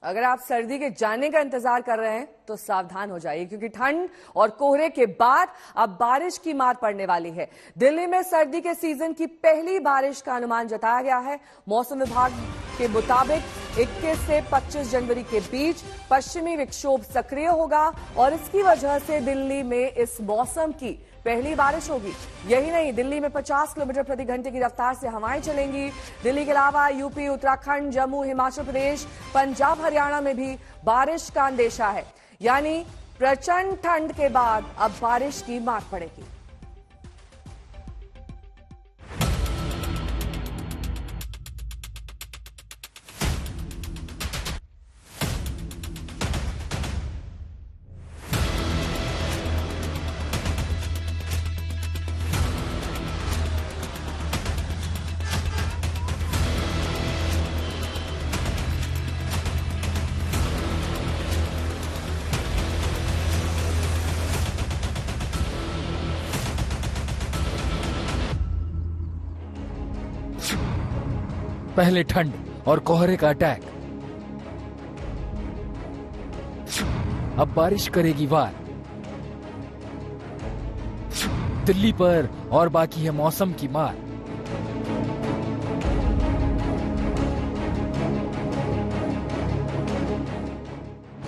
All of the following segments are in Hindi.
अगर आप सर्दी के जाने का इंतजार कर रहे हैं तो सावधान हो जाइए, क्योंकि ठंड और कोहरे के बाद अब बारिश की मार पड़ने वाली है। दिल्ली में सर्दी के सीजन की पहली बारिश का अनुमान जताया गया है। मौसम विभाग के मुताबिक 21 से 25 जनवरी के बीच पश्चिमी विक्षोभ सक्रिय होगा और इसकी वजह से दिल्ली में इस मौसम की पहली बारिश होगी। यही नहीं, दिल्ली में 50 किलोमीटर प्रति घंटे की रफ्तार से हवाएं चलेंगी। दिल्ली के अलावा यूपी, उत्तराखंड, जम्मू, हिमाचल प्रदेश, पंजाब, हरियाणा में भी बारिश का अंदेशा है। यानी प्रचंड ठंड के बाद अब बारिश की मार पड़ेगी। पहले ठंड और कोहरे का अटैक, अब बारिश करेगी वार। दिल्ली पर और बाकी है मौसम की मार।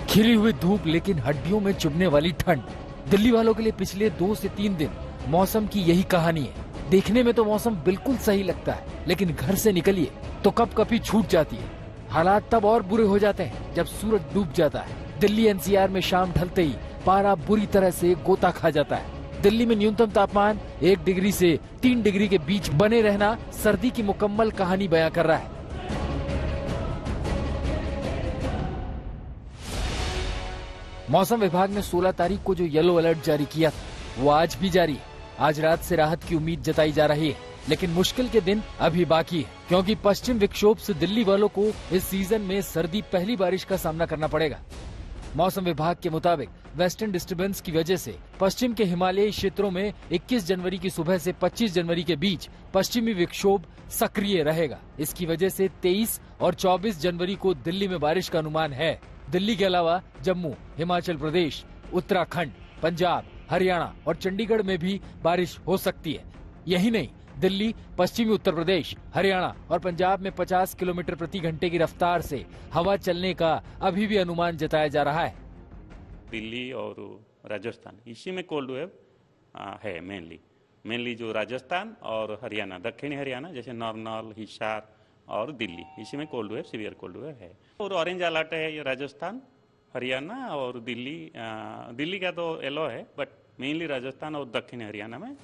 खिली हुई धूप लेकिन हड्डियों में चुभने वाली ठंड। दिल्ली वालों के लिए पिछले 2 से 3 दिन मौसम की यही कहानी है। देखने में तो मौसम बिल्कुल सही लगता है, लेकिन घर से निकलिए तो कपकपी छूट जाती है। हालात तब और बुरे हो जाते हैं जब सूरज डूब जाता है। दिल्ली एनसीआर में शाम ढलते ही पारा बुरी तरह से गोता खा जाता है। दिल्ली में न्यूनतम तापमान 1 डिग्री से 3 डिग्री के बीच बने रहना सर्दी की मुकम्मल कहानी बयां कर रहा है। मौसम विभाग ने 16 तारीख को जो येलो अलर्ट जारी किया था वो आज भी जारी है। आज रात से राहत की उम्मीद जताई जा रही है, लेकिन मुश्किल के दिन अभी बाकी है, क्योंकि पश्चिम विक्षोभ से दिल्ली वालों को इस सीजन में सर्दी पहली बारिश का सामना करना पड़ेगा। मौसम विभाग के मुताबिक वेस्टर्न डिस्टर्बेंस की वजह से पश्चिम के हिमालयी क्षेत्रों में 21 जनवरी की सुबह से 25 जनवरी के बीच पश्चिमी विक्षोभ सक्रिय रहेगा। इसकी वजह से 23 और 24 जनवरी को दिल्ली में बारिश का अनुमान है। दिल्ली के अलावा जम्मू, हिमाचल प्रदेश, उत्तराखंड, पंजाब, हरियाणा और चंडीगढ़ में भी बारिश हो सकती है। यही नहीं, दिल्ली, पश्चिमी उत्तर प्रदेश, हरियाणा और पंजाब में 50 किलोमीटर प्रति घंटे की रफ्तार से हवा चलने का अभी भी अनुमान जताया जा रहा है। दिल्ली और राजस्थान, इसी में कोल्ड वेव है मेनली जो राजस्थान और हरियाणा, दक्षिणी हरियाणा जैसे नौरनौल, हिसार और दिल्ली, इसी में cold wave, severe cold wave है। और ऑरेंज अलर्ट है ये राजस्थान, हरियाणा और दिल्ली का तो येलो है, बट मेनली राजस्थान और दक्षिण हरियाणा में।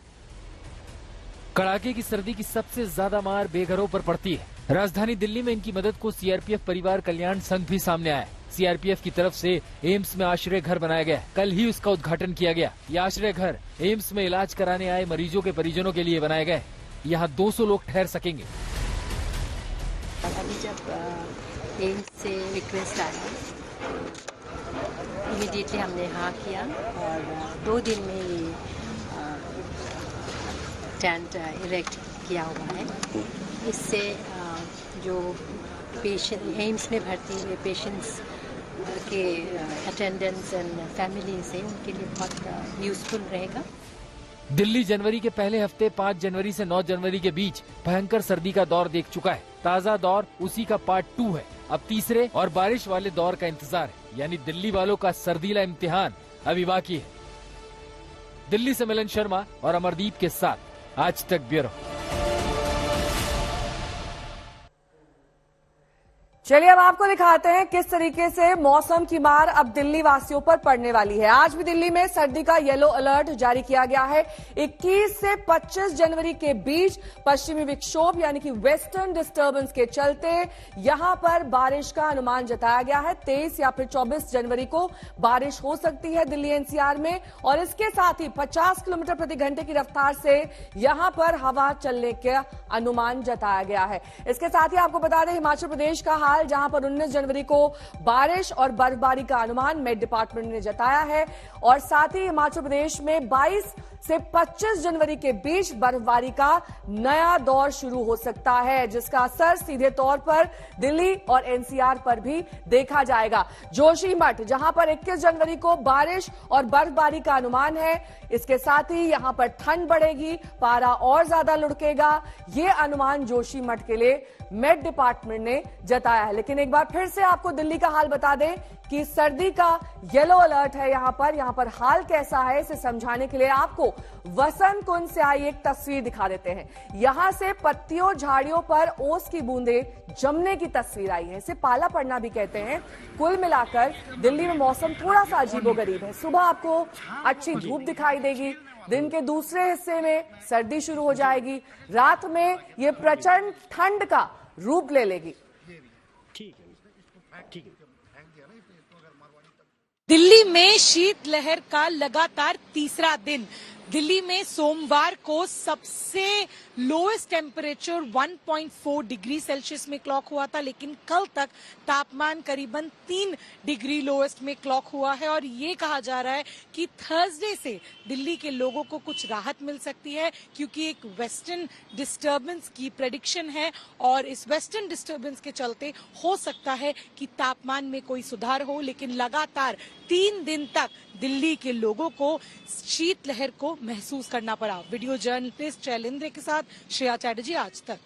कड़ाके की सर्दी की सबसे ज्यादा मार बेघरों पर पड़ती है। राजधानी दिल्ली में इनकी मदद को सीआरपीएफ परिवार कल्याण संघ भी सामने आया। सीआरपीएफ की तरफ से एम्स में आश्रय घर बनाया गया। कल ही उसका उद्घाटन किया गया। ये आश्रय घर एम्स में इलाज कराने आए मरीजों के परिजनों के लिए बनाए गए। यहाँ 200 लोग ठहर सकेंगे। अभी जब एम्स से रिक्वेस्ट आया, इमीडिएटली हमने हाँ किया और 2 दिन में ये टेंट इरेक्ट किया हुआ है। इससे जो पेशेंट एम्स में भर्ती हुए पेशेंट्स के अटेंडेंट्स एंड फैमिलीज हैं, उनके लिए बहुत यूजफुल रहेगा। दिल्ली जनवरी के पहले हफ्ते 5 जनवरी से 9 जनवरी के बीच भयंकर सर्दी का दौर देख चुका है। ताजा दौर उसी का पार्ट 2 है। अब तीसरे और बारिश वाले दौर का इंतजार है, यानी दिल्ली वालों का सर्दीला इम्तिहान अभी बाकी है। दिल्ली से मिलन शर्मा और अमरदीप के साथ आज तक ब्यूरो। चलिए अब आपको दिखाते हैं किस तरीके से मौसम की मार अब दिल्ली वासियों पर पड़ने वाली है। आज भी दिल्ली में सर्दी का येलो अलर्ट जारी किया गया है। 21 से 25 जनवरी के बीच पश्चिमी विक्षोभ यानी कि वेस्टर्न डिस्टर्बेंस के चलते यहां पर बारिश का अनुमान जताया गया है। 23 या फिर 24 जनवरी को बारिश हो सकती है दिल्ली एनसीआर में, और इसके साथ ही 50 किलोमीटर प्रति घंटे की रफ्तार से यहां पर हवा चलने का अनुमान जताया गया है। इसके साथ ही आपको बता दें हिमाचल प्रदेश का हाल, जहां पर 19 जनवरी को बारिश और बर्फबारी का अनुमान मेट डिपार्टमेंट ने जताया है, और साथ ही हिमाचल प्रदेश में 22 से 25 जनवरी के बीच बर्फबारी का नया दौर शुरू हो सकता है, जिसका असर सीधे तौर पर दिल्ली और एनसीआर पर भी देखा जाएगा। जोशीमठ, जहां पर 21 जनवरी को बारिश और बर्फबारी का अनुमान है, इसके साथ ही यहां पर ठंड बढ़ेगी, पारा और ज्यादा लुढ़केगा। ये अनुमान जोशीमठ के लिए मेट डिपार्टमेंट ने जताया है। लेकिन एक बार फिर से आपको दिल्ली का हाल बता दें कि सर्दी का येलो अलर्ट है यहां पर हाल कैसा है इसे समझाने के लिए आपको वसंत कुंज से आई एक तस्वीर दिखा देते हैं। यहां से पत्तियों झाड़ियों पर ओस की बूंदें जमने की तस्वीर आई है, इसे पाला पड़ना भी कहते हैं। कुल मिलाकर दिल्ली में मौसम थोड़ा सा अजीबोगरीब है। सुबह आपको अच्छी धूप दिखाई देगी, दिन के दूसरे हिस्से में सर्दी शुरू हो जाएगी, रात में ये प्रचंड ठंड का रूप ले लेगी। दिल्ली में शीतलहर का लगातार तीसरा दिन। दिल्ली में सोमवार को सबसे लोएस्ट टेम्परेचर 1.4 डिग्री सेल्सियस में क्लॉक हुआ था, लेकिन कल तक तापमान करीबन 3 डिग्री लोएस्ट में क्लॉक हुआ है। और ये कहा जा रहा है कि थर्सडे से दिल्ली के लोगों को कुछ राहत मिल सकती है, क्योंकि एक वेस्टर्न डिस्टर्बेंस की प्रेडिक्शन है और इस वेस्टर्न डिस्टर्बेंस के चलते हो सकता है कि तापमान में कोई सुधार हो। लेकिन लगातार 3 दिन तक दिल्ली के लोगों को शीतलहर को महसूस करना पड़ा। वीडियो जर्नलिस्ट शैलेंद्र के साथ श्रेया चैटर्जी, आज तक।